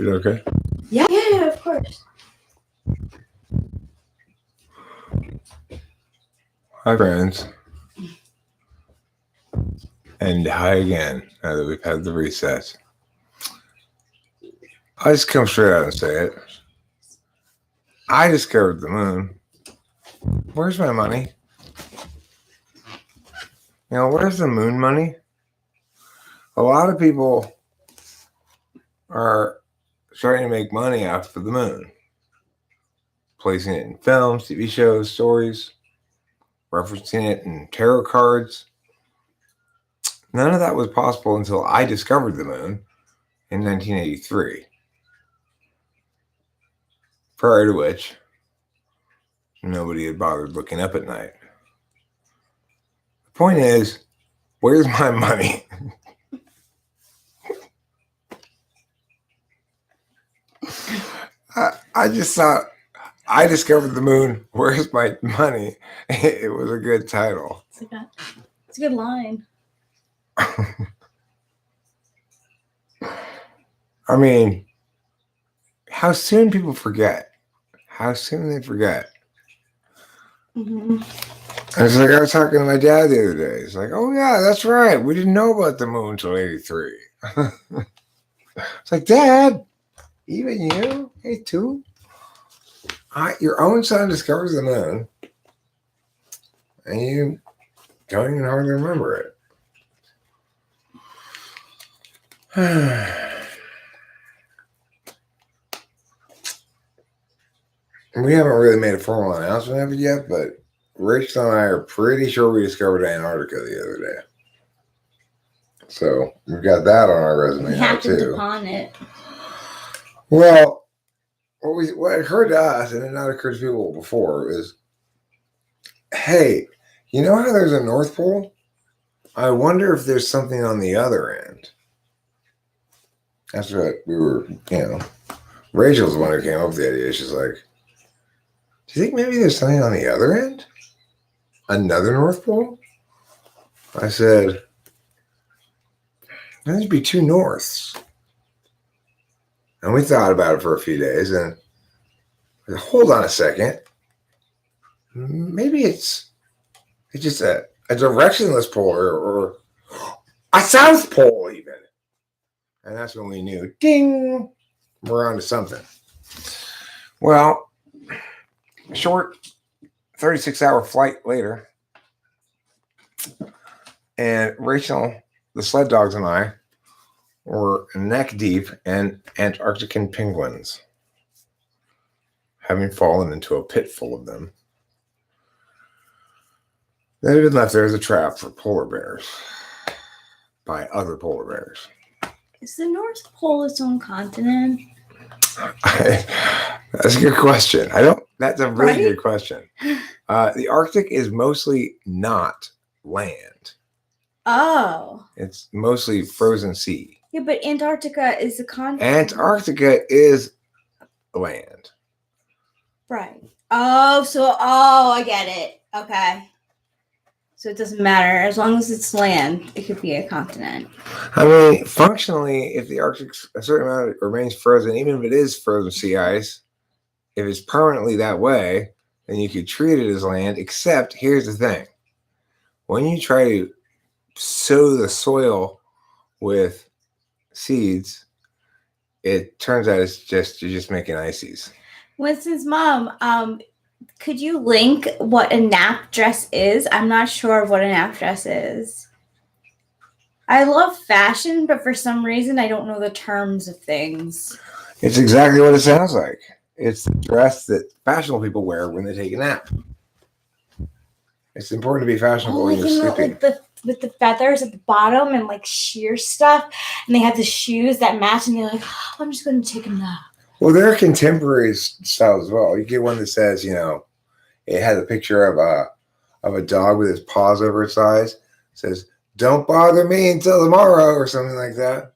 Is it okay? Yeah, of course. Hi, friends. And hi again, now that we've had the recess. I just come straight out and say it. I discovered the moon. Where's my money? Where's the moon money? A lot of people are starting to make money off of the moon. Placing it in films, TV shows, stories, referencing it in tarot cards. None of that was possible until I discovered the moon in 1983. Prior to which, nobody had bothered looking up at night. The point is, where's my money? I just thought, I discovered the moon. Where's my money? It was a good title. It's a good line. I mean, how soon people forget. How soon they forget. Mm-hmm. It's like I was talking to my dad the other day. He's like, oh, yeah, that's right. We didn't know about the moon until 83. It's like, Dad, even you? Hey, too? Your own son discovers the moon, and you don't even hardly remember it. We haven't really made a formal announcement of it yet, but Rachel and I are pretty sure we discovered Antarctica the other day. So we've got that on our resume We now, happened too. upon it. Well, what occurred to us, and it not occurred to people before, is, hey, you know how there's a North Pole? I wonder if there's something on the other end. That's what we were, Rachel's the one who came up with the idea. She's like, do you think maybe there's something on the other end? Another North Pole? I said, there'd be two Norths. And we thought about it for a few days and hold on a second. Maybe it's just a directionless pole or a South Pole even. And that's when we knew, ding, we're on to something. Well, short 36-hour flight later, and Rachel, the sled dogs, and I were neck deep in Antarctican penguins, having fallen into a pit full of them that had been left there as a trap for polar bears by other polar bears. Is the North Pole its own continent? That's a good question. That's a really good question. The Arctic is mostly not land. Oh. It's mostly frozen sea. Yeah, but Antarctica is a continent. Antarctica is land. Right. Oh, I get it. Okay. So it doesn't matter. As long as it's land, it could be a continent. I mean, functionally, if the Arctic's a certain amount remains frozen, even if it is frozen sea ice, if it's permanently that way, then you could treat it as land, except here's the thing. When you try to sow the soil with seeds, it turns out you're just making ices. Winston's mom, could you link what a nap dress is? I'm not sure what a nap dress is. I love fashion, but for some reason I don't know the terms of things. It's exactly what it sounds like. It's the dress that fashionable people wear when they take a nap. It's important to be fashionable when you're sleeping. With the feathers at the bottom and like sheer stuff, and they have the shoes that match, and they're like, oh, I'm just going to take a nap. Well, there are contemporary styles as well. You get one that says, it has a picture of a dog with his paws over its eyes. It says, don't bother me until tomorrow, or something like that,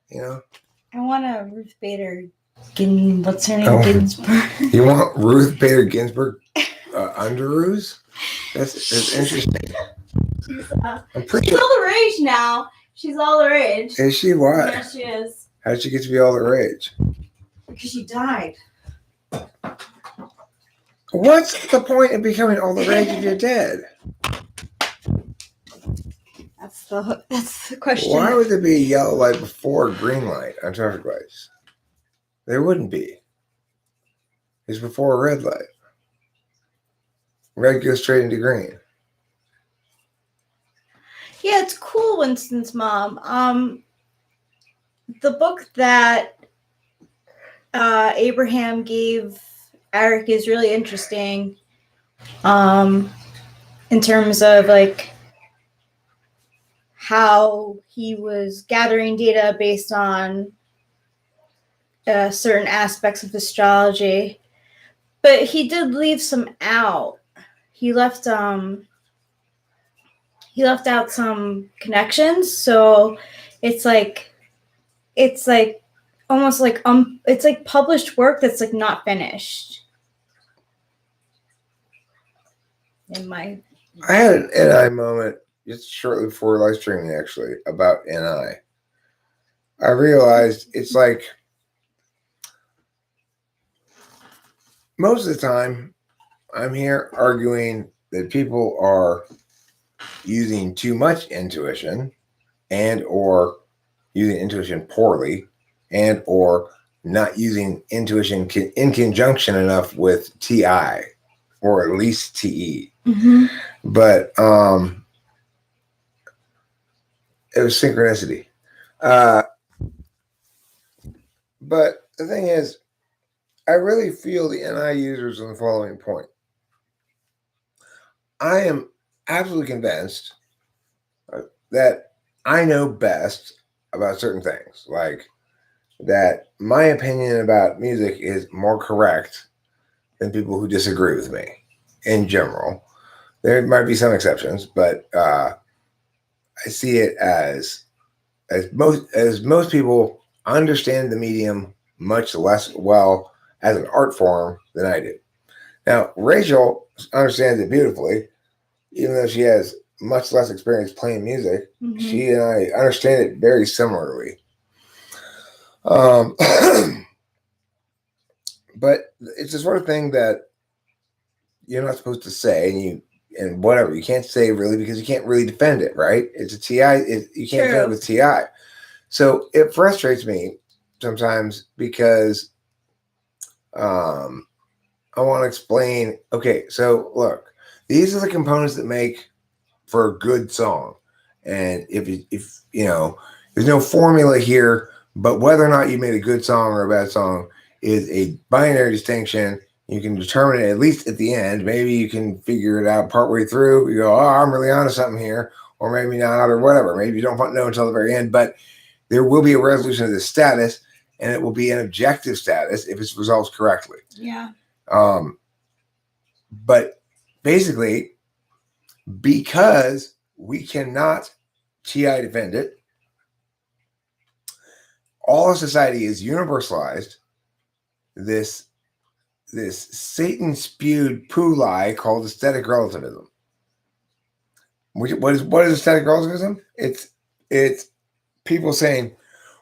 I want a Ruth Bader what's her name? Ginsburg. You want Ruth Bader Ginsburg underoos? That's interesting. She's all the rage now. She's all the rage. Is she? Why? Yeah, she is. How did she get to be all the rage? because you died. What's the point of becoming all the rage if you're dead? That's the question. Why would there be a yellow light before a green light on traffic lights? There wouldn't be. It's before a red light. Red goes straight into green. Yeah, it's cool, Winston's mom. The book that Abraham gave Eric is really interesting. In terms of like how he was gathering data based on certain aspects of astrology, but he did leave some out. He left out some connections, so it's like almost like it's like published work that's like not finished. I had an NI moment just shortly before live streaming, actually, about NI. I realized it's like most of the time I'm here arguing that people are using too much intuition and or using intuition poorly and or not using intuition in conjunction enough with TI or at least TE. Mm-hmm. But it was synchronicity. But the thing is, I really feel the NI users on the following point. I am absolutely convinced that I know best about certain things, like that my opinion about music is more correct than people who disagree with me in general. There might be some exceptions, but I see it as most people understand the medium much less well as an art form than I do. Now, Rachel understands it beautifully, even though she has much less experience playing music. Mm-hmm. She and I understand it very similarly. But it's the sort of thing that you're not supposed to say, and whatever you can't say really because you can't really defend it, right? It's a TI. You can't defend it with TI. So it frustrates me sometimes because I want to explain. Okay, so look, these are the components that make for a good song, and if you know, there's no formula here, but whether or not you made a good song or a bad song is a binary distinction. You can determine it at least at the end. Maybe you can figure it out partway through. You go, oh, I'm really onto something here, or maybe not, or whatever. Maybe you don't know until the very end, but there will be a resolution of the status, and it will be an objective status if it's resolved correctly. Yeah. But basically, because we cannot TI defend it, all of society is universalized. This Satan spewed poo lie called aesthetic relativism. What is aesthetic relativism? It's people saying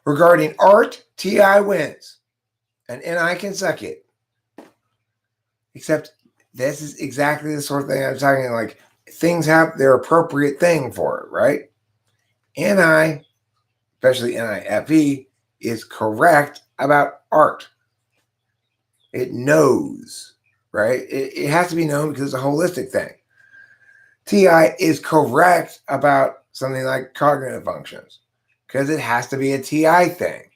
regarding art, TI wins, and NI can suck it. Except this is exactly the sort of thing I'm talking about. Like things have their appropriate thing for it, right? NI, especially NIFE, is correct about art. It knows, right? It has to be known because it's a holistic thing. TI is correct about something like cognitive functions because it has to be a TI thing.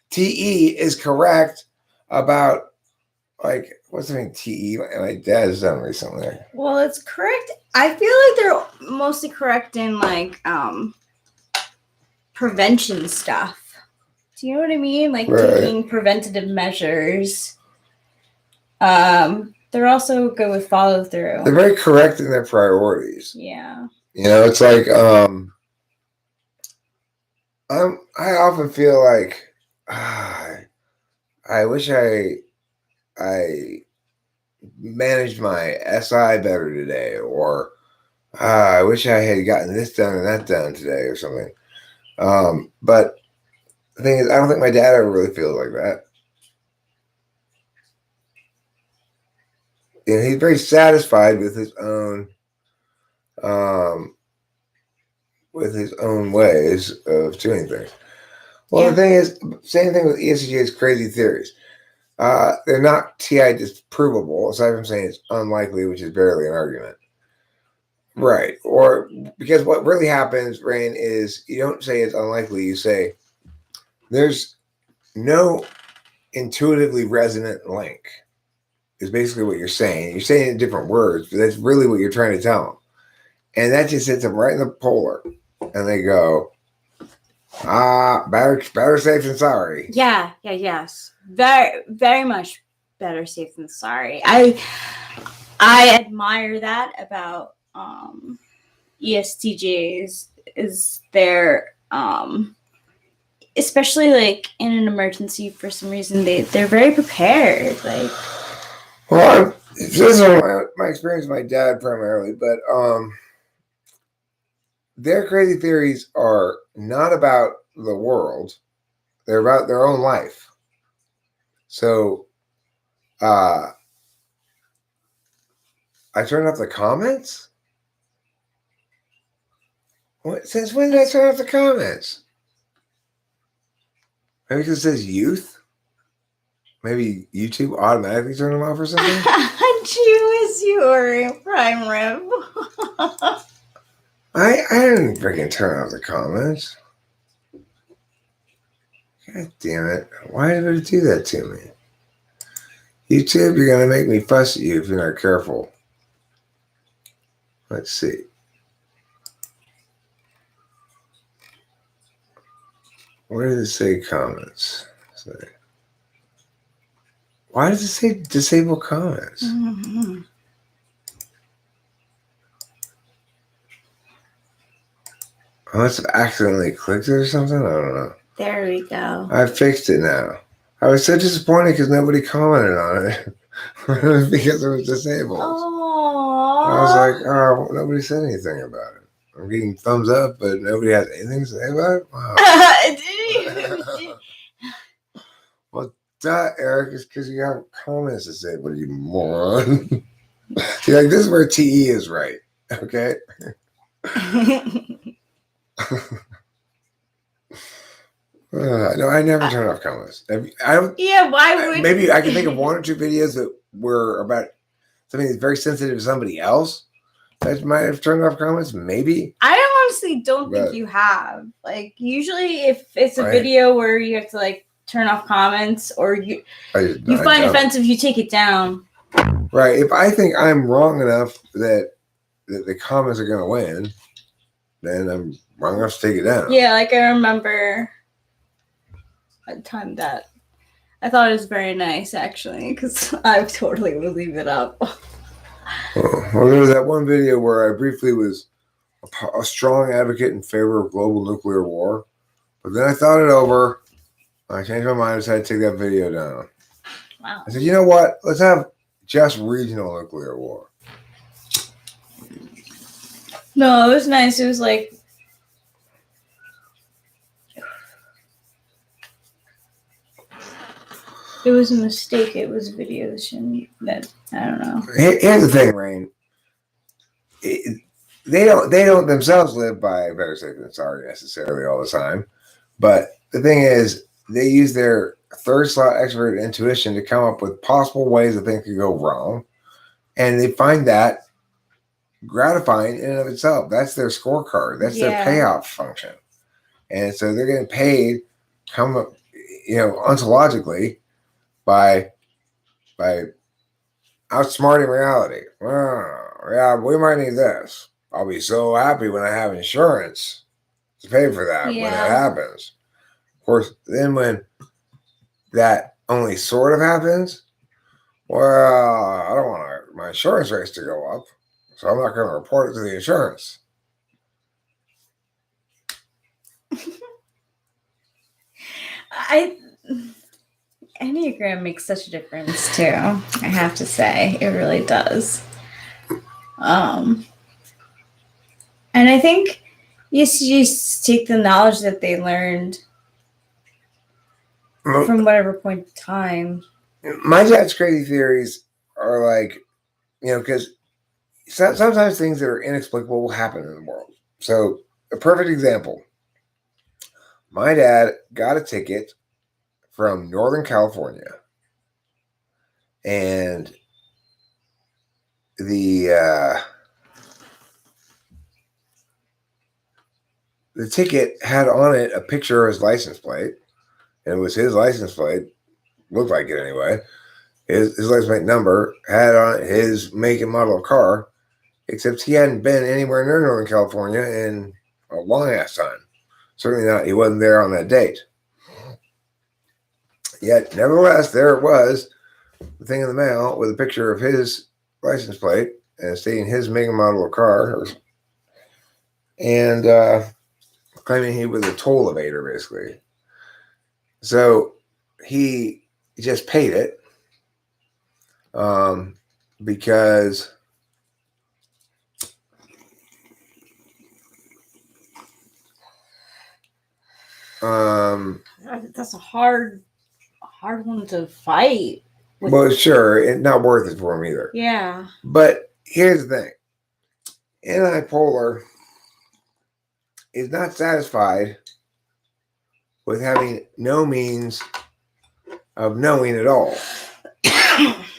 TE is correct about, like, what's the thing? TE? My dad has done recently. Well, it's correct. I feel like they're mostly correct in like prevention stuff. Do you know what I mean? Like taking preventative measures. They're also good with follow through. They're very correct in their priorities. Yeah. You know, it's like I often feel like I wish I managed my SI better today, or I wish I had gotten this done and that done today, or something. But the thing is, I don't think my dad ever really feels like that. and he's very satisfied with his own um, ways of doing things. Well, Yeah. the thing is, same thing with ESTJ's crazy theories. They're not TI disprovable, aside from saying it's unlikely, which is barely an argument. Right. Or because what really happens, Rain, is you don't say it's unlikely, you say there's no intuitively resonant link, is basically what you're saying. You're saying it in different words, but that's really what you're trying to tell them. And that just hits them right in the polar. And they go, better safe than sorry. Yeah, yes. Very, very much better safe than sorry. I admire that about ESTJs, is their especially like in an emergency, for some reason they're very prepared. Like, well, this is my experience with my dad primarily, but their crazy theories are not about the world, they're about their own life. So I turned off the comments. Since when did I turn off the comments? Maybe because it says youth. Maybe YouTube automatically turned them off or something. Jew your prime rib. I didn't freaking turn off the comments. God damn it! Why would it do that to me? YouTube, you're gonna make me fuss at you if you're not careful. Let's see. Where does it say comments? Why does it say disable comments? Mm-hmm. I must have accidentally clicked it or something. I don't know. There we go. I fixed it now. I was so disappointed because nobody commented on it. Because it was disabled. Aww. I was like, oh, nobody said anything about it. I'm getting thumbs up, but nobody has anything to say about it? Wow. Well, duh, Eric, it's because you have comments to say, but you moron. You're like, this is where TE is right. Okay? No, I never turn off comments. I don't. Yeah, why would? Maybe I can think of one or two videos that were about something that's very sensitive to somebody else that might have turned off comments. Maybe. I honestly don't think you have. Like, usually, if it's a video where you have to like turn off comments, or you find offensive, you take it down. Right. If I think I'm wrong enough that the comments are going to win, then I'm wrong enough to take it down. Yeah, like I remember a time that I thought it was very nice, actually, because I totally would leave it up. Well, there was that one video where I briefly was a strong advocate in favor of global nuclear war, but then I thought it over. I changed my mind and decided to take that video down. Wow. I said, you know what? Let's have just regional nuclear war. No, it was nice. It was like, it was a mistake. It was a video that I don't know. Here's the thing, Rain. They don't themselves live by better safe than sorry necessarily all the time, but the thing is, they use their third slot extrovert intuition to come up with possible ways that things could go wrong, and they find that gratifying in and of itself. That's their scorecard. That's their payoff function, and so they're getting paid, ontologically, by outsmarting reality. Yeah, we might need this. I'll be so happy when I have insurance to pay for that when that happens. Of course, then when that only sort of happens, well, I don't want my insurance rates to go up, so I'm not going to report it to the insurance. Enneagram makes such a difference too. I have to say, it really does. And I think you just take the knowledge that they learned from whatever point in time. My dad's crazy theories are like because sometimes things that are inexplicable will happen in the world. So, a perfect example, my dad got a ticket from Northern California, and the ticket had on it a picture of his license plate, and it was his license plate, looked like it anyway. His license plate number had on it his make and model of car, except he hadn't been anywhere near Northern California in a long ass time. Certainly not, he wasn't there on that date. Yet, nevertheless, there it was, the thing in the mail with a picture of his license plate and stating his make and model of car, and claiming he was a toll evader, basically. So he just paid it because that's a hard one to fight. Well, sure, it's not worth it for him either. Yeah. But here's the thing. Antipolar is not satisfied with having no means of knowing at all.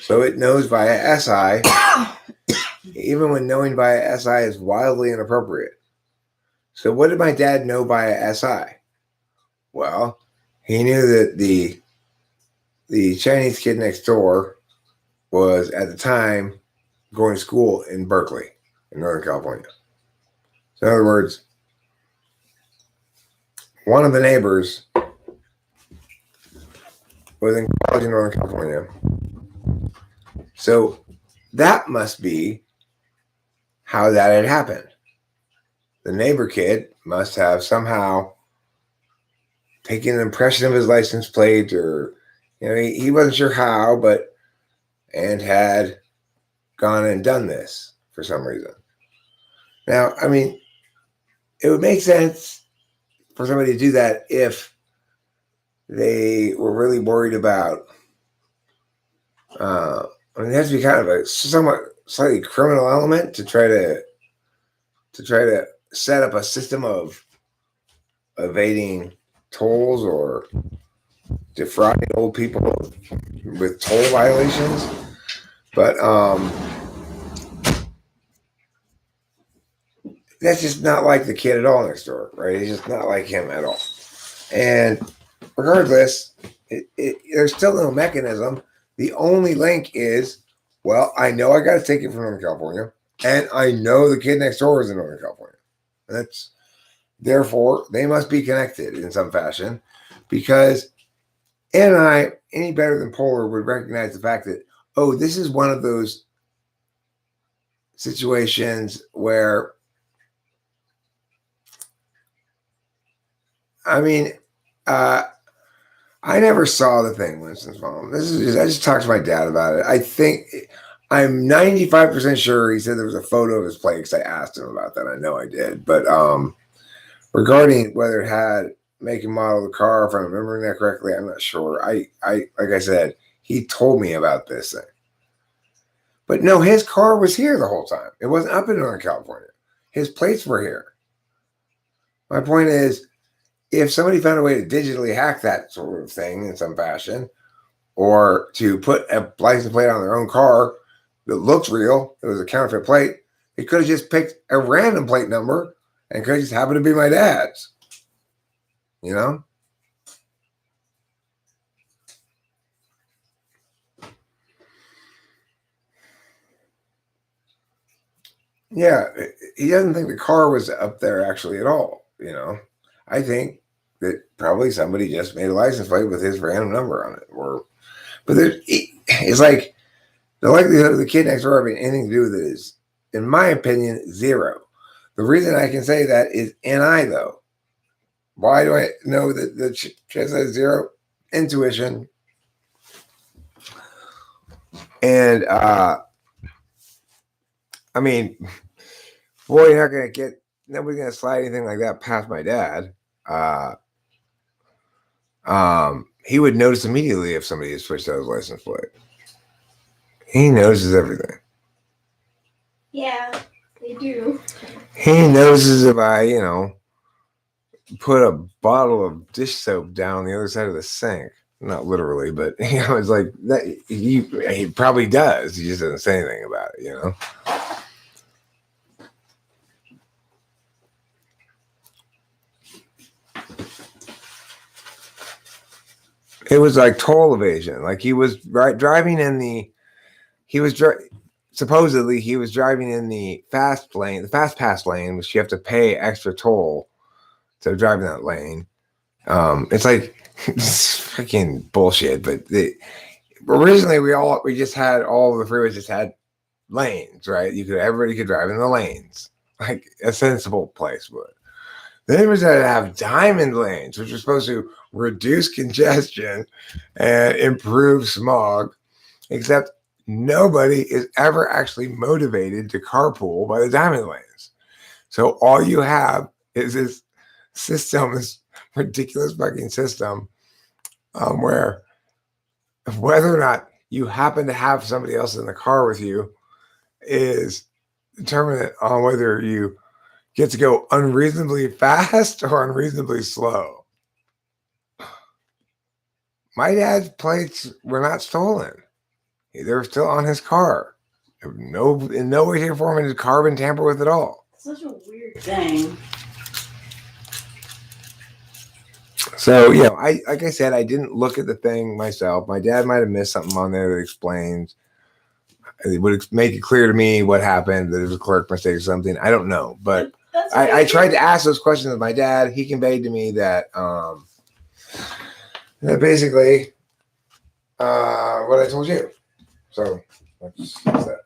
So it knows via SI, even when knowing via SI is wildly inappropriate. So what did my dad know via SI? Well, he knew that the Chinese kid next door was at the time going to school in Berkeley, in Northern California. So in other words, one of the neighbors was in college in Northern California. So that must be how that had happened. The neighbor kid must have somehow taken an impression of his license plate, or he wasn't sure how, and had gone and done this for some reason. Now, I mean, it would make sense for somebody to do that if they were really worried about. It has to be kind of a somewhat slightly criminal element to try to set up a system of evading tolls or defrauding old people with toll violations. But that's just not like the kid at all next door, right? He's just not like him at all. And regardless, there's still no mechanism. The only link is, well, I know I got a ticket from Northern California, and I know the kid next door is in Northern California. And therefore, they must be connected in some fashion, because any better than Polar would recognize the fact that, oh, this is one of those situations where, I mean, I never saw the thing, Winston's mom. I just talked to my dad about it. I'm 95% sure he said there was a photo of his plate, because I asked him about that. I know I did. But regarding whether it had make and model of the car, if I'm remembering that correctly, I'm not sure. I like I said, he told me about this thing. But no, his car was here the whole time. It wasn't up in Northern California. His plates were here. My point is, if somebody found a way to digitally hack that sort of thing in some fashion, or to put a license plate on their own car that looks real, it was a counterfeit plate, they could have just picked a random plate number and could have just happened to be my dad's. Yeah, he doesn't think the car was up there actually at all. I think that probably somebody just made a license plate with his random number on it. But it's like the likelihood of the kid next door having anything to do with it is, in my opinion, zero. The reason I can say that is NI, though. Why do I know that the chance has zero? Intuition. And I mean, boy, nobody's gonna slide anything like that past my dad. He would notice immediately if somebody had switched out his license plate. He notices everything. Yeah, they do. He notices if I, put a bottle of dish soap down the other side of the sink. Not literally, but it's like that. He probably does. He just doesn't say anything about it. It was like toll evasion. Like he was driving in the. He was supposedly he was driving in the fast lane, the fast pass lane, which you have to pay extra toll to drive in that lane. It's like it's freaking bullshit. But originally we just had all of the freeways just had lanes, right? Everybody could drive in the lanes, like a sensible place would. Then we decided to have diamond lanes, which are supposed to reduce congestion and improve smog, except nobody is ever actually motivated to carpool by the diamond lanes. So all you have is this system, this ridiculous fucking system, where whether or not you happen to have somebody else in the car with you is determinant on whether you get to go unreasonably fast or unreasonably slow. My dad's plates were not stolen. They were still on his car. In no way, shape, or form did carbon tamper with at all. Such a weird thing. So, like I said, I didn't look at the thing myself. My dad might have missed something on there that explains. It would make it clear to me what happened, that it was a clerk mistake or something. I don't know. But I tried to ask those questions of my dad. He conveyed to me that basically what I told you. So let's use that.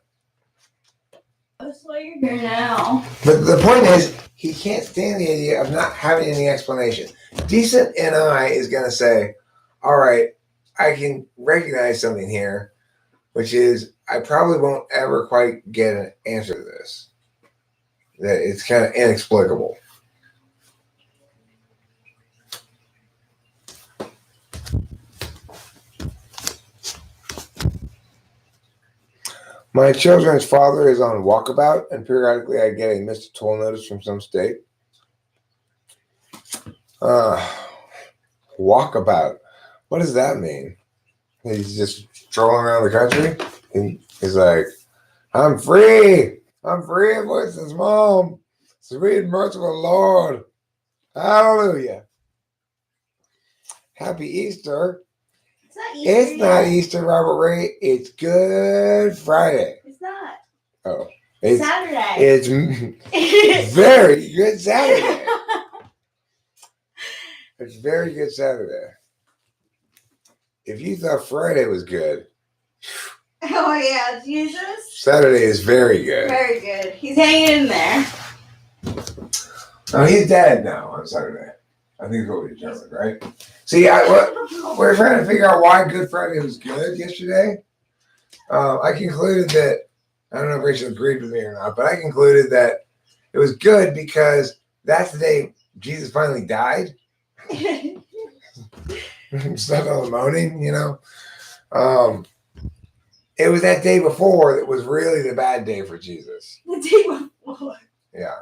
That's why you're here now. But the point is, he can't stand the idea of not having any explanation. Decent NI is going to say, all right, I can recognize something here, which is I probably won't ever quite get an answer to this. That it's kind of inexplicable. My children's father is on walkabout, and periodically I get a missed toll notice from some state. Walkabout. What does that mean? He's just strolling around the country? And he's like, I'm free. I'm free of voices, Mom. Sweet and merciful Lord. Hallelujah. Happy Easter. It's not Easter. It's not Easter, Robert Ray. It's Good Friday. It's not. Oh. It's Saturday. It's very good Saturday. It's very good Saturday. If you thought Friday was good. Oh, yeah, Jesus. Saturday is very good. Very good. He's hanging in there. Oh, he's dead now on Saturday. I think it's what we determined, right? See, we're trying to figure out why Good Friday was good yesterday. I concluded that, I don't know if Rachel agreed with me or not, but I concluded that it was good because that's the day Jesus finally died. Stuck on the moaning, It was that day before that was really the bad day for Jesus. The day before. Yeah.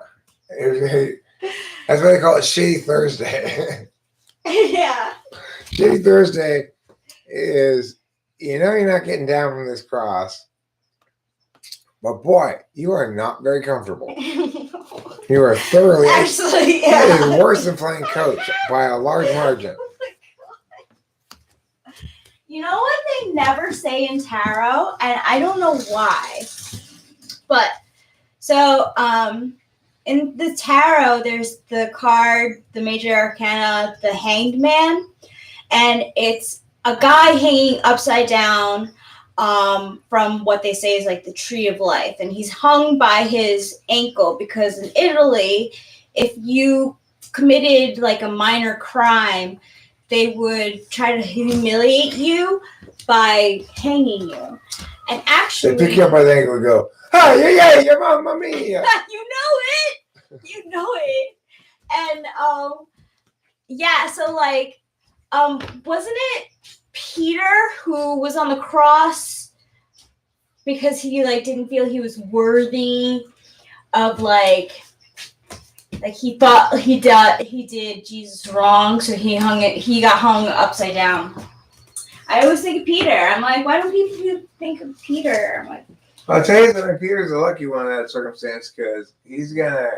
That's why they call it Shitty Thursday. Yeah. Shitty Thursday is, you're not getting down from this cross. But boy, you are not very comfortable. You are thoroughly. Actually, yeah. It is worse than playing coach by a large margin. Oh my God. You know what they never say in tarot, and I don't know why, but so in the tarot, there's the card, the major arcana, the Hanged Man, and it's a guy hanging upside down from what they say is like the tree of life, and he's hung by his ankle because in Italy, if you committed like a minor crime, they would try to humiliate you by hanging you. And actually, they pick you up by the ankle and go, "Oh, yeah, your mamma mia." You know it. You know it. And yeah, so like wasn't it Peter who was on the cross because he like didn't feel he was worthy of like he thought he did Jesus wrong, so he got hung upside down. I always think of Peter. I'm like, why don't people think of Peter? I'm like, I'll tell you that Peter's a lucky one in that circumstance because he's gonna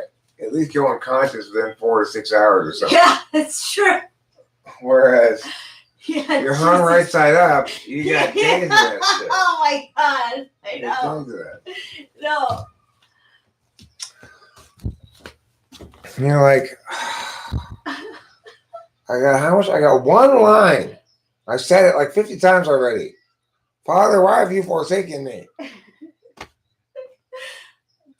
at least go unconscious within 4 to 6 hours or something. yeah, that's true. Whereas Yeah, you're hung right side up, you got days of that shit. Oh my god, I know. Don't do that. No. You're like, I got how much? I got one line. I said it like 50 times already. Father, why have you forsaken me?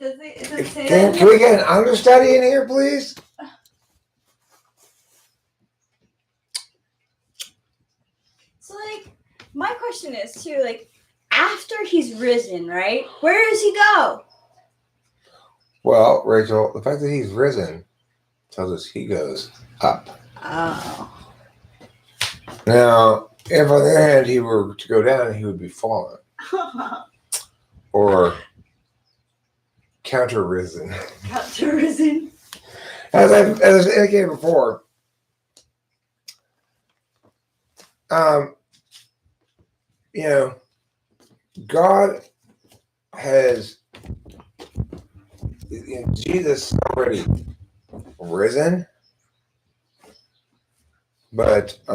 Does it say that? Can we get an understudy in here, please? So, like, my question is, too, like, after he's risen, right? Where does he go? Well, Rachel, the fact that he's risen tells us he goes up. Oh. Now, if on the other hand he were to go down, he would be fallen. Or counter-risen. Counter-risen. As I indicated before, you know, God has Jesus already risen, but in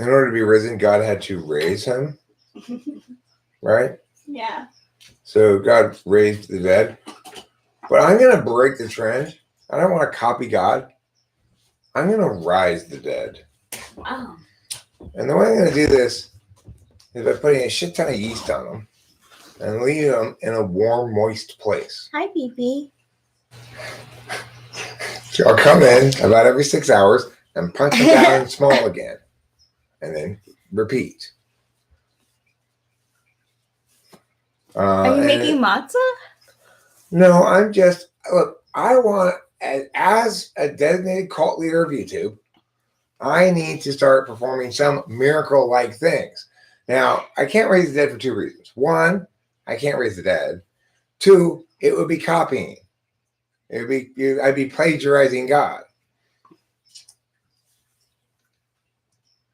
order to be risen, God had to raise him, right? Yeah. So God raised the dead. But I'm going to break the trend. I don't want to copy God. I'm going to rise the dead. Wow. And the way I'm going to do this is by putting a shit ton of yeast on them and leaving them in a warm, moist place. Hi, Pee-Pee. So I'll come in about every 6 hours and punch them down and small again. And then repeat. Are you making matzah? No, I'm just, look, I want, as a designated cult leader of YouTube, I need to start performing some miracle-like things. Now, I can't raise the dead for 2 reasons. 1, I can't raise the dead. 2, it would be copying. I'd be plagiarizing God.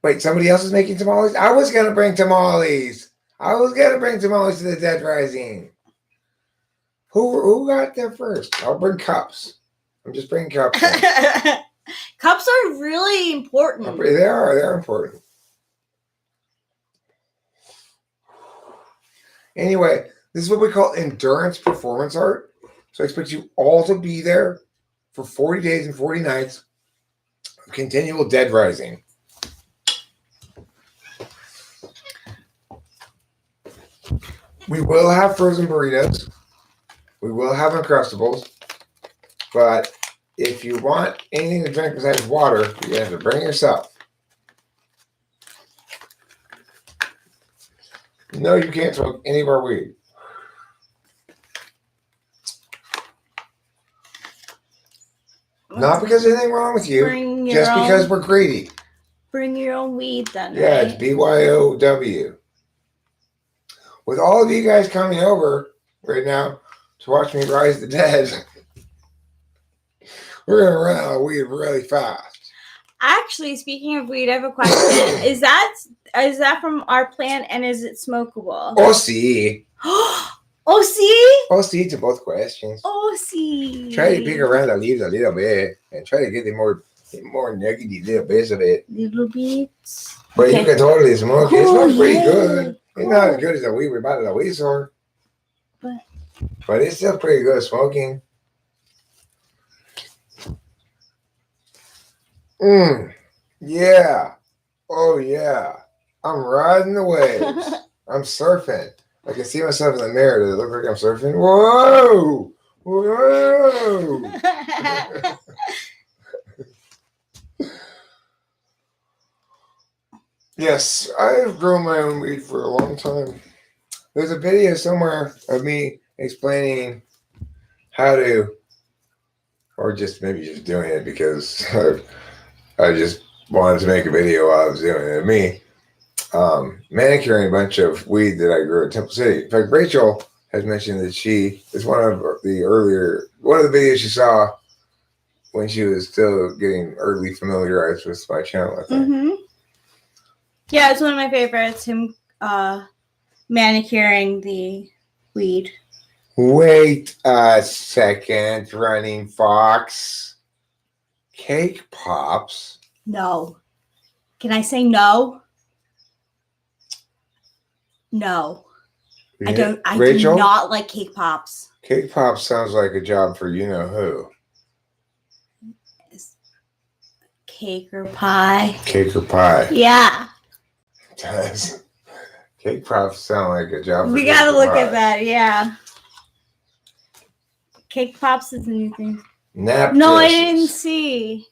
Wait, somebody else is making tamales? I was going to bring tamales. I was going to bring tamales to the Dead Rising. Who got there first? I'll bring cups. I'm just bringing cups. Cups are really important. They are. They're important. Anyway, this is what we call endurance performance art. So I expect you all to be there for 40 days and 40 nights of continual Dead Rising. We will have frozen burritos. We will have Uncrustables. But if you want anything to drink besides water, you have to bring yourself. No, you can't smoke any of our weed. Not because there's anything wrong with you, just because we're greedy. Bring your own weed then. Yeah, right? it's BYOW. With all of you guys coming over right now to watch me rise the dead, we're going to run out of weed really fast. Actually, speaking of weed, I have a question. Is that from our plant and is it smokable? Oh, see. Oh, see? Oh, see to both questions. Oh, see. Try to pick around the leaves a little bit and try to get the more nuggety little bits of it. Little bits. But okay. You can totally smoke it. It smells pretty good. Cool. It's not as good as the weed we bought at the weed store. But it's still pretty good smoking. Yeah. Oh, yeah. I'm riding the waves. I'm surfing. I can see myself in the mirror. Does it look like I'm surfing? Whoa! Whoa! Yes, I've grown my own weed for a long time. There's a video somewhere of me explaining how to, or just maybe just doing it because I just wanted to make a video while I was doing it. Me manicuring a bunch of weed that I grew at Temple City. In fact, Rachel has mentioned that it's one of the videos she saw when she was still getting early familiarized with my channel, I think. Mm-hmm. Yeah, it's one of my favorites. Him manicuring the weed. Wait a second, Running Fox. Cake Pops? No. Can I say no? No. I do not like cake pops. Cake Pops sounds like a job for you know who. Cake or pie? Cake or pie? Yeah. It does. Cake Pops sound like a job for We gotta look at that, yeah. Cake Pops is a new thing. Nap no, dresses. I didn't see.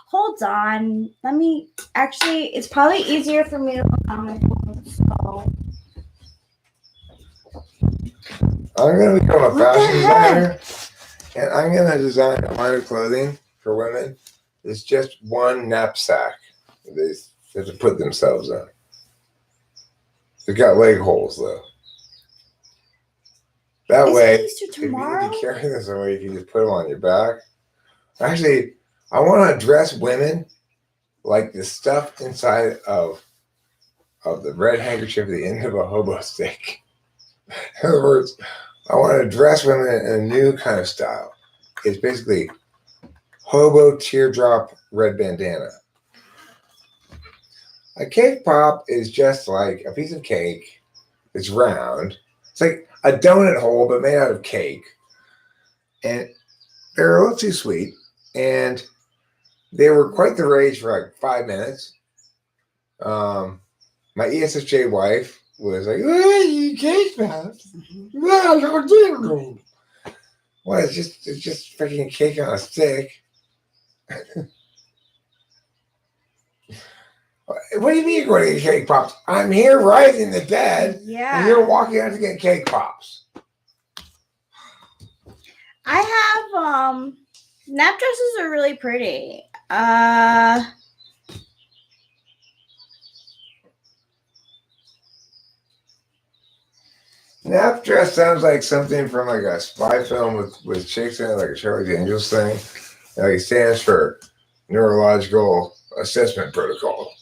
Hold on. It's probably easier for me to look on my phone. So. I'm going to become a fashion designer, and I'm going to design a line of clothing for women. It's just one knapsack they have to put themselves in. It's got leg holes, though. That way, if you carry them somewhere, you can just put them on your back. Actually, I want to dress women like the stuff inside of the red handkerchief at the end of a hobo stick. In other words, I want to dress women in a new kind of style. It's basically hobo teardrop red bandana. A cake pop is just like a piece of cake. It's round. It's like a donut hole, but made out of cake. And they're a little too sweet. And they were quite the rage for like 5 minutes. My ESFJ wife was like, "Oh, you cake pops? Well, it's just freaking cake on a stick." What do you mean you're going to get cake pops? I'm here rising the dead. Yeah. And you're walking out to get cake pops. I have nap dresses are really pretty. Nap dress sounds like something from like a spy film with chicks in it, like a Charlie's Angels thing. Like it stands for Neurological Assessment Protocol.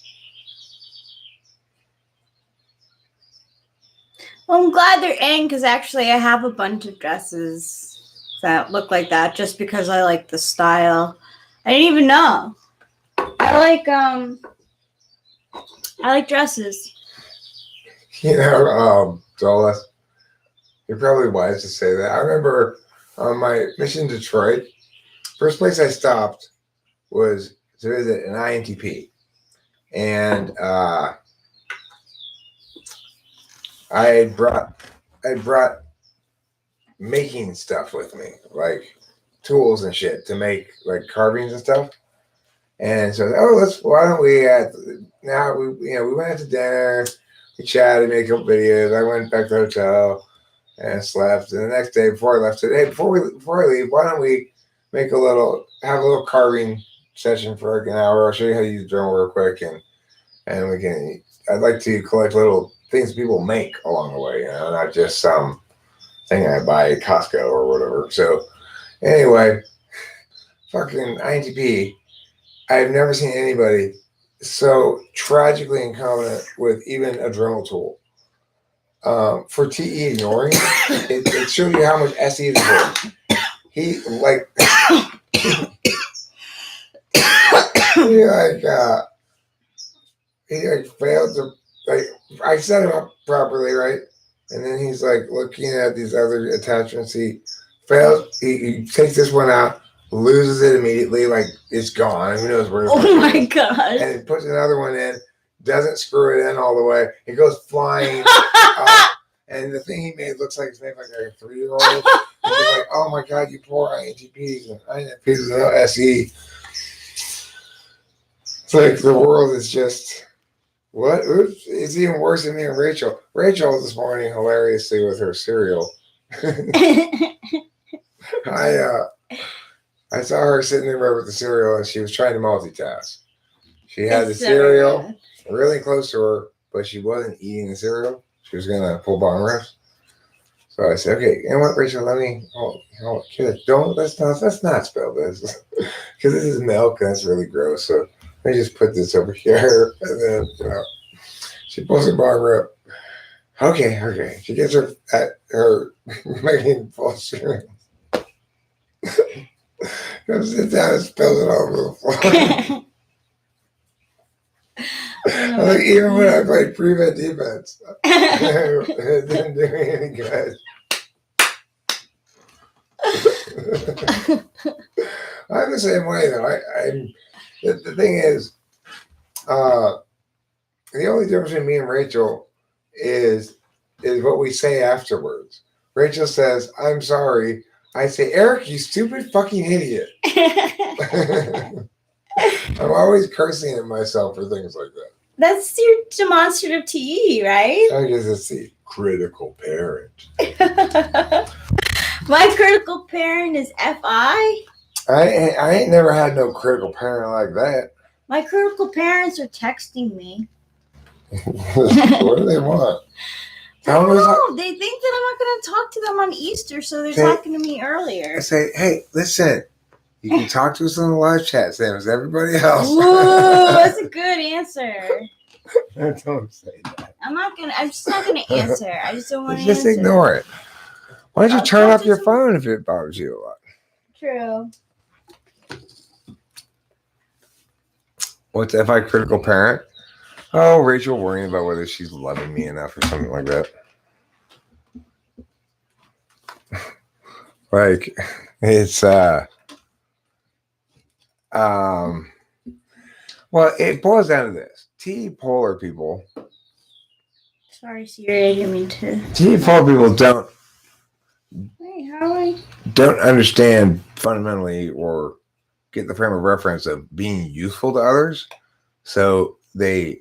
Well, I'm glad they're in because actually I have a bunch of dresses that look like that just because I like the style. I didn't even know. I like dresses. You know, Dola, you're probably wise to say that. I remember on my mission to Detroit, first place I stopped was to visit an INTP. And I brought making stuff with me, like tools and shit to make like carvings and stuff. And so, why don't we we went out to dinner, we chatted, made a couple videos. I went back to the hotel and slept. And the next day before I left, said, "Hey, before I leave, why don't we have a little carving session for like an hour? I'll show you how to use the Dremel real quick, and we can. I'd like to collect little things people make along the way, not just some thing I buy at Costco or whatever." So anyway, fucking INTP, I've never seen anybody so tragically incompetent with even a Dremel tool. For TE ignoring, it shows you how much SE is important. He failed to I set him up properly, right? And then he's like looking at these other attachments. He fails. He takes this one out, loses it immediately, like it's gone. Who knows where? Oh my god! And he puts another one in, doesn't screw it in all the way. It goes flying. And the thing he made looks like it's made like a 3-year-old. He's like, "Oh my god, you poor INTPs and INFPs with no SE." It's like the world is just. What? It's even worse than me and Rachel. Rachel this morning, hilariously, with her cereal. I saw her sitting there with the cereal, and she was trying to multitask. She had the cereal, really close to her, but she wasn't eating the cereal. She was gonna pull bottom rips. So I said, okay, you know what, Rachel, let me kid, don't let's not spell this. Because this is milk and that's really gross. So let me just put this over here and then she pulls her bottom rip. Okay. She gets her making full cereal. Goes sit down and spills it all over the floor. I think even when I played prevent defense, it didn't do me any good. I'm the same way though. The thing is, the only difference between me and Rachel is what we say afterwards. Rachel says, "I'm sorry." I say, "Eric, you stupid fucking idiot." I'm always cursing at myself for things like that. That's your demonstrative TE, right? I guess it's the critical parent. My critical parent is FI. I ain't never had no critical parent like that. My critical parents are texting me. What do they want? I don't know. They think that I'm not going to talk to them on Easter, so they're talking to me earlier. I say, hey, listen, you can talk to us on the live chat, same as everybody else. Whoa, that's a good answer. Don't say that. I'm just not gonna answer. I just don't want to just answer. Ignore it. Why don't you turn off your phone if it bothers you a lot? True. What's FI critical parent? Oh, Rachel worrying about whether she's loving me enough or something like that. Like, it's well, it boils down to this. T polar people. Sorry, Siri, I didn't mean to. T polar people don't. Hey, Howie. Don't understand fundamentally or get the frame of reference of being useful to others, so they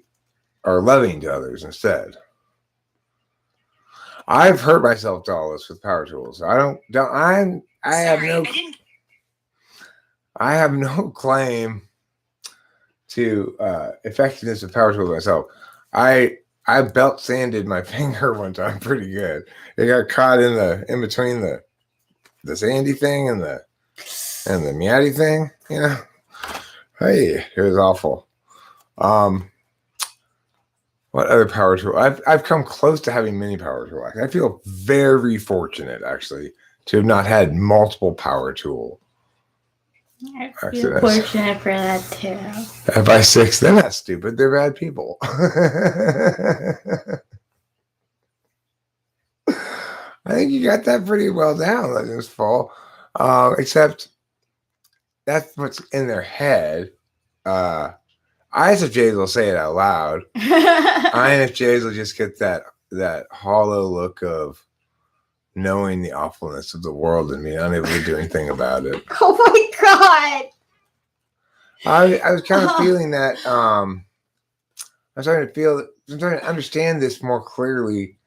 are loving to others instead. I've hurt myself to all this with power tools. I have no claim to effectiveness of power tools myself. I belt sanded my finger one time pretty good. It got caught in between the sandy thing and the meaty thing, you know. Hey, it was awful. What other power tool? I've come close to having many power tools. I feel very fortunate actually to have not had multiple power tool. I feel fortunate for that too. FI6, they're not stupid. They're bad people. I think you got that pretty well down, Legends Fall. Except that's what's in their head. ISFJs will say it out loud. INFJs will just get that hollow look of knowing the awfulness of the world and being unable to do anything about it. Oh my god! I was kind of feeling that. I'm starting to understand this more clearly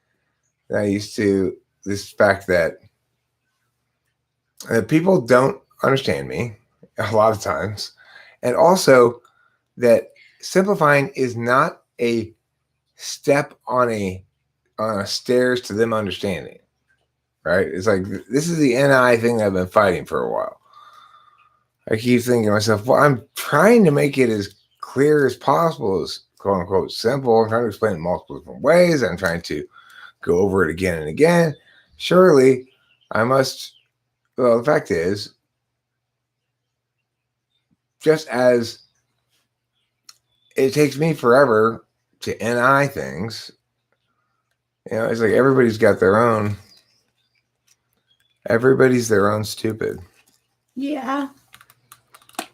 than I used to. This fact that people don't understand me a lot of times, and also that simplifying is not a step on a stairs to them understanding. Right? It's like this is the NI thing I've been fighting for a while. I keep thinking to myself, well, I'm trying to make it as clear as possible, as quote unquote simple. I'm trying to explain it multiple different ways. I'm trying to go over it again and again. Surely I must. Well, the fact is, just as it takes me forever to NI things, you know, it's like everybody's their own stupid. Yeah.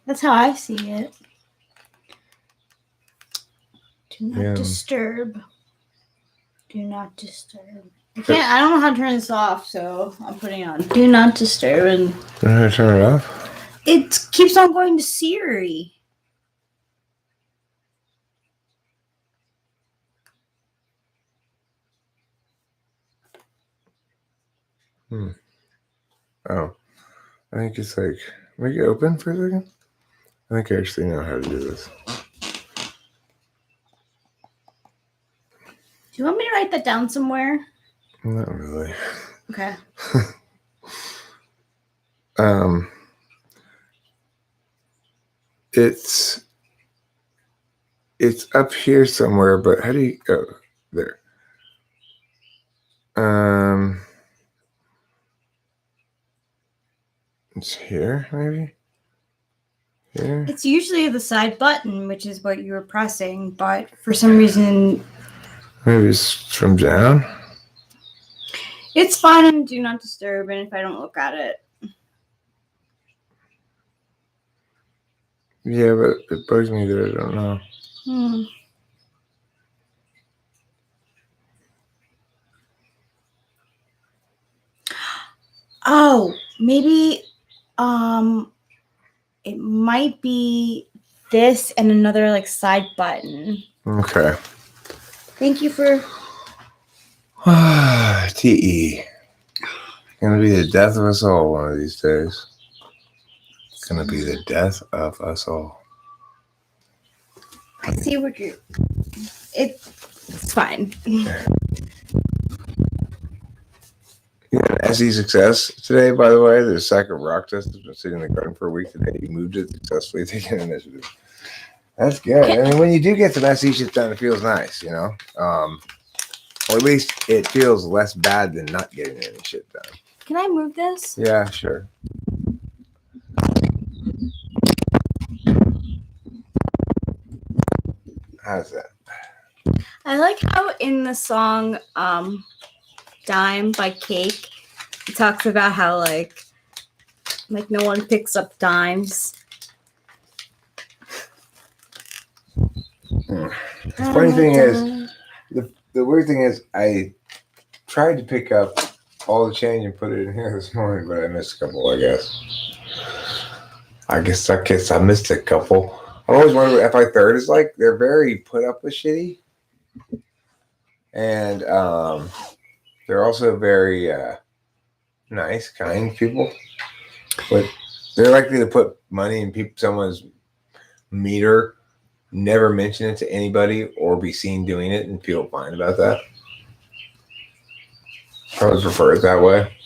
That's how I see it. Do not disturb. Do not disturb. I don't know how to turn this off, so I'm putting it on. Do not disturb. And you know how to turn it off? It keeps on going to Siri. Oh, I think it's like, make it open for a second. I think I actually know how to do this. you want me to write that down somewhere? Not really. Okay. It's up here somewhere, but how do you go there? It's here, maybe? Here? It's usually the side button, which is what you were pressing, but for some reason... Maybe it's from down? It's fine on Do Not Disturb, and if I don't look at it. Yeah, but it bugs me that I don't know. Oh, maybe it might be this and another like side button. Okay. Thank you for TE. Gonna be the death of us all one of these days. Gonna be the death of us all. I see what you're... It's fine. Yeah, SE success today, by the way. The second rock test has been sitting in the garden for a week today. He moved it successfully, taking initiative. That's good. I mean, when you do get some SE shit done, it feels nice, you know? Or at least it feels less bad than not getting any shit done. Can I move this? Yeah, sure. How's that? I like how in the song Dime by Cake, it talks about how like no one picks up dimes. The funny thing is, the weird thing is, I tried to pick up all the change and put it in here this morning, but I missed a couple, I guess. I missed a couple. I always wonder what FI Third is like. They're very put up with shitty. And they're also very nice, kind people. But they're likely to put money in someone's meter, never mention it to anybody, or be seen doing it and feel fine about that. I would prefer it that way.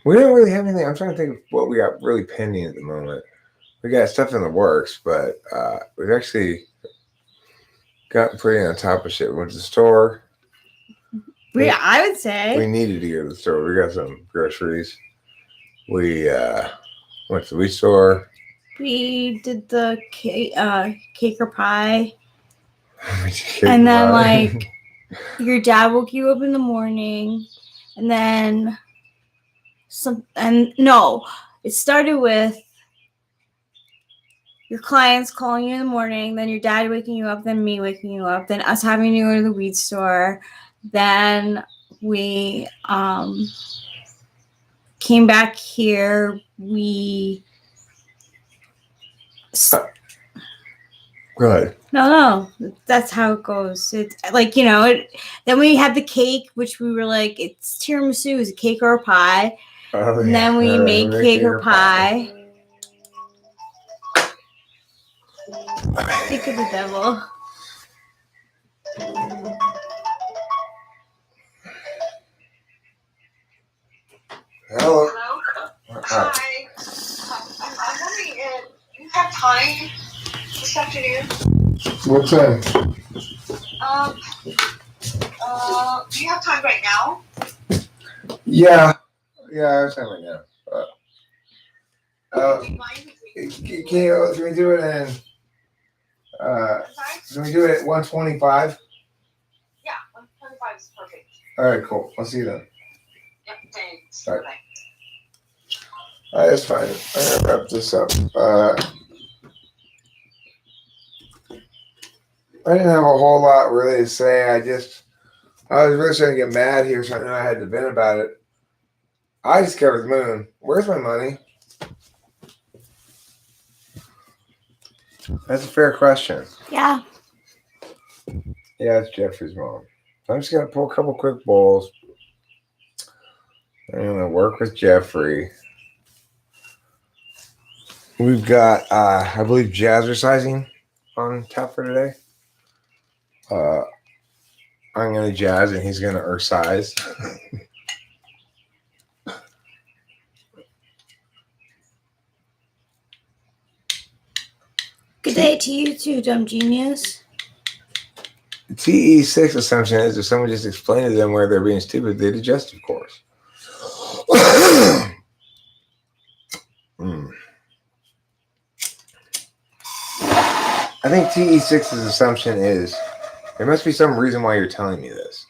We don't really have anything. I'm trying to think of what we got really pending at the moment. We got stuff in the works, but we've actually gotten pretty on top of shit. We went to the store. Yeah, I would say. We needed to go to the store. We got some groceries. We went to the weed store. We did the cake or pie. And then like your dad woke you up in the morning, and then it started with your clients calling you in the morning, then your dad waking you up, then me waking you up, then us having to go to the weed store. Then we came back here. Go ahead. No, that's how it goes. It's like, then we had the cake, which we were like, it's tiramisu, is it cake or a pie? Oh, and then we made cake or pie. Think of the devil. Hello. Hi. I'm wondering if you have time this afternoon. What time? Do you have time right now? Yeah, I have time right now. Do you mind? Can we do it in? Can we do it at 1:25? Yeah, 1:25 is perfect. All right, cool. I'll see you then. Yep, thanks. All right. Bye. All right, that's fine. I'm gonna wrap this up. I didn't have a whole lot really to say. I was really starting to get mad here, so I knew I had to vent about it. I discovered the moon. Where's my money? That's a fair question. Yeah. Yeah, it's Jeffrey's mom. So I'm just gonna pull a couple quick bowls. I'm gonna work with Jeffrey. We've got, I believe, jazzercising on tap for today. I'm gonna jazz and he's gonna size. Good day to you too, dumb genius. The TE6 assumption is if someone just explained to them where they're being stupid, they'd adjust, of course. I think TE6's assumption is there must be some reason why you're telling me this.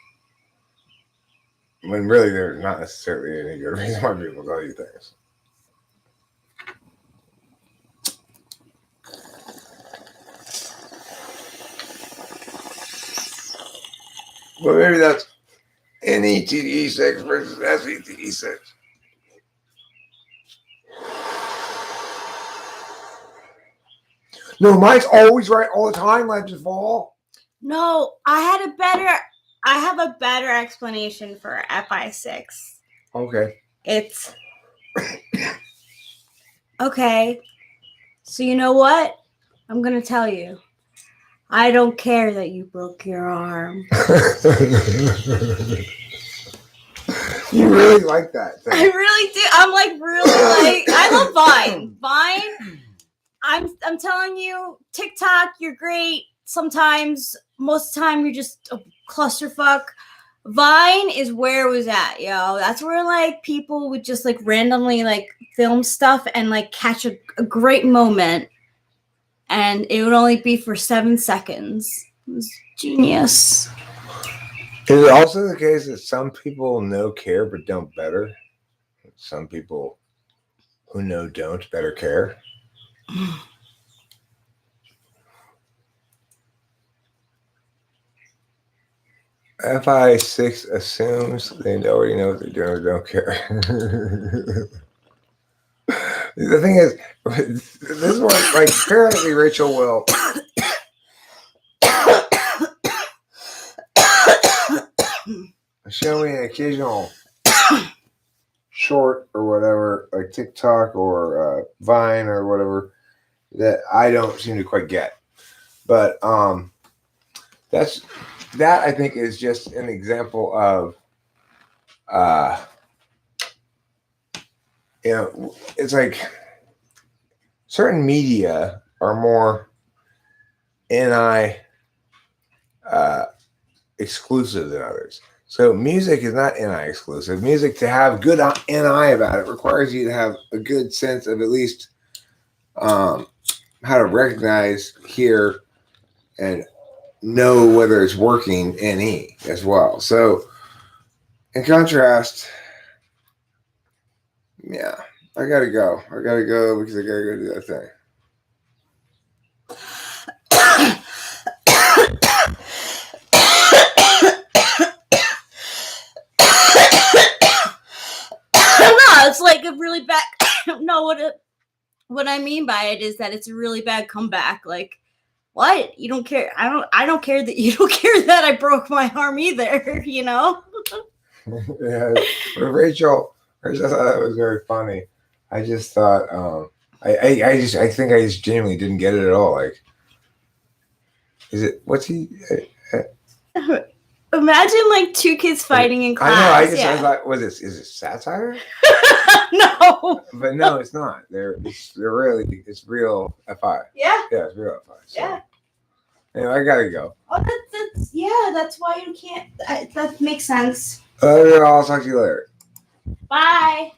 When really there's not necessarily any good reason why people tell you things. Well, maybe that's NETE6 versus SETE6. No, mine's always right all the time. Legends fall. No, I have a better explanation for FI6. Okay. It's okay. So you know what? I'm gonna tell you. I don't care that you broke your arm. You really like that thing. I really do. I'm like really like I love Vine. Vine. I'm telling you, TikTok, you're great. Sometimes, most of the time, you're just a clusterfuck. Vine is where it was at, yo. That's where like people would just like randomly like film stuff and like catch a great moment, and it would only be for 7 seconds. It was genius. Is it also the case that some people know care but don't better? Some people who know don't better care? FI6 assumes they already know what they're doing or don't care. The thing is, this is what, like, apparently Rachel will. Show me an occasional short or whatever, like TikTok or Vine or whatever, that I don't seem to quite get. But that I think is just an example of, it's like certain media are more NI exclusive than others. So music is not NI exclusive. Music, to have good NI about it, requires you to have a good sense of at least how to recognize, hear, and know whether it's working NE as well. So in contrast, yeah, I gotta go. I gotta go because I gotta go do that thing. No, it's like a really bad. No, what I mean by it is that it's a really bad comeback. Like, what? You don't care? I don't care that you don't care that I broke my arm either. You know? Yeah, but Rachel, I just thought that was very funny. I just thought, I think I just genuinely didn't get it at all. Like, what's he? Imagine like two kids fighting in class. I know. I thought, is it satire? No. But no, it's not. It's real FI. Yeah. Yeah, it's real FI. So. Yeah. Anyway, I gotta go. Oh, that's why you can't. That makes sense. I'll talk to you later. Bye.